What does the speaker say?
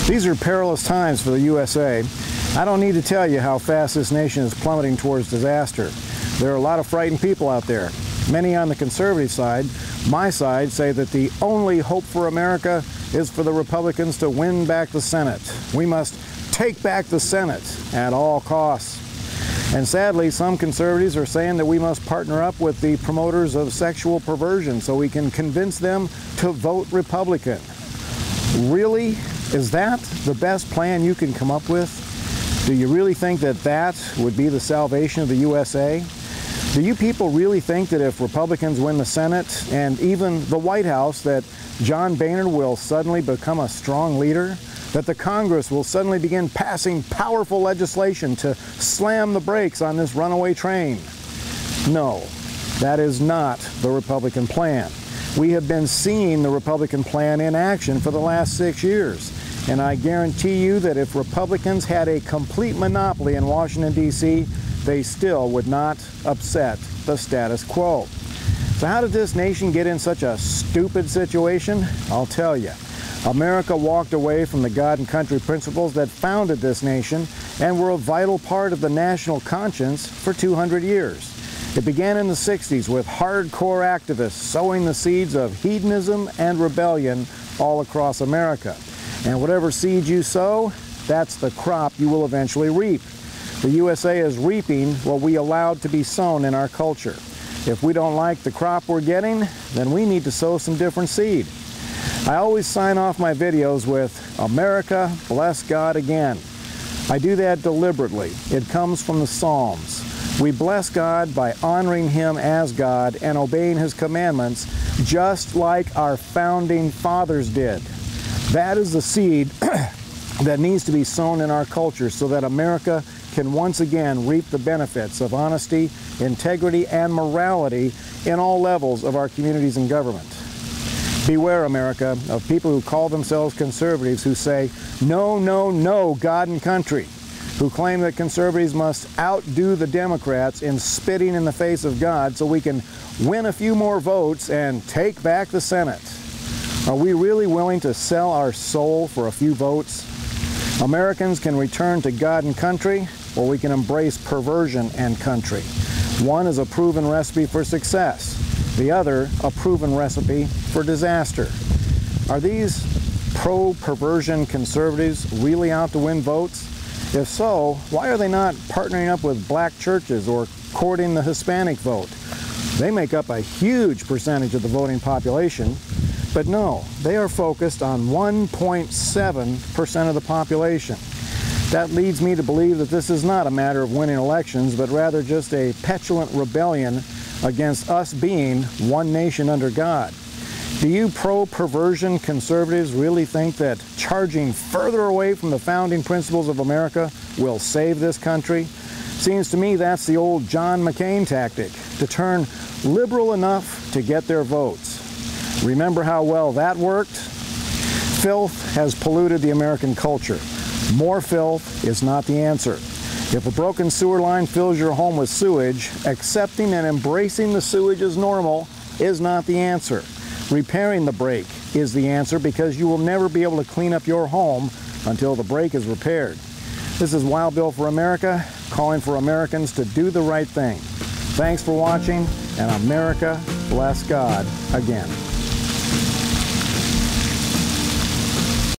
These are perilous times for the USA. I don't need to tell you how fast this nation is plummeting towards disaster. There are a lot of frightened people out there. Many on the conservative side, my side, say that the only hope for America is for the Republicans to win back the Senate. We must take back the Senate at all costs. And sadly, some conservatives are saying that we must partner up with the promoters of sexual perversion so we can convince them to vote Republican. Really? Is that the best plan you can come up with? Do you really think that that would be the salvation of the USA? Do you people really think that if Republicans win the Senate and even the White House, that John Boehner will suddenly become a strong leader? That the Congress will suddenly begin passing powerful legislation to slam the brakes on this runaway train? No, that is not the Republican plan. We have been seeing the Republican plan in action for the last 6 years. And I guarantee you that if Republicans had a complete monopoly in Washington, D.C., they still would not upset the status quo. So how did this nation get in such a stupid situation? I'll tell you. America walked away from the God and country principles that founded this nation and were a vital part of the national conscience for 200 years. It began in the 60s with hardcore activists sowing the seeds of hedonism and rebellion all across America. And whatever seed you sow, that's the crop you will eventually reap. The USA is reaping what we allowed to be sown in our culture. If we don't like the crop we're getting, then we need to sow some different seed. I always sign off my videos with, "America, bless God again." I do that deliberately. It comes from the Psalms. We bless God by honoring Him as God and obeying His commandments, just like our founding fathers did. That is the seed that needs to be sown in our culture so that America can once again reap the benefits of honesty, integrity, and morality in all levels of our communities and government. Beware, America, of people who call themselves conservatives who say, "No, no, no, God and country," who claim that conservatives must outdo the Democrats in spitting in the face of God so we can win a few more votes and take back the Senate. Are we really willing to sell our soul for a few votes? Americans can return to God and country, or we can embrace perversion and country. One is a proven recipe for success. The other, a proven recipe for disaster. Are these pro-perversion conservatives really out to win votes? If so, why are they not partnering up with black churches or courting the Hispanic vote? They make up a huge percentage of the voting population. But no, they are focused on 1.7% of the population. That leads me to believe that this is not a matter of winning elections, but rather just a petulant rebellion against us being one nation under God. Do you pro-perversion conservatives really think that charging further away from the founding principles of America will save this country? Seems to me that's the old John McCain tactic, to turn liberal enough to get their votes. Remember how well that worked? Filth has polluted the American culture. More filth is not the answer. If a broken sewer line fills your home with sewage, accepting and embracing the sewage as normal is not the answer. Repairing the break is the answer, because you will never be able to clean up your home until the break is repaired. This is Wild Bill for America, calling for Americans to do the right thing. Thanks for watching, and America bless God again.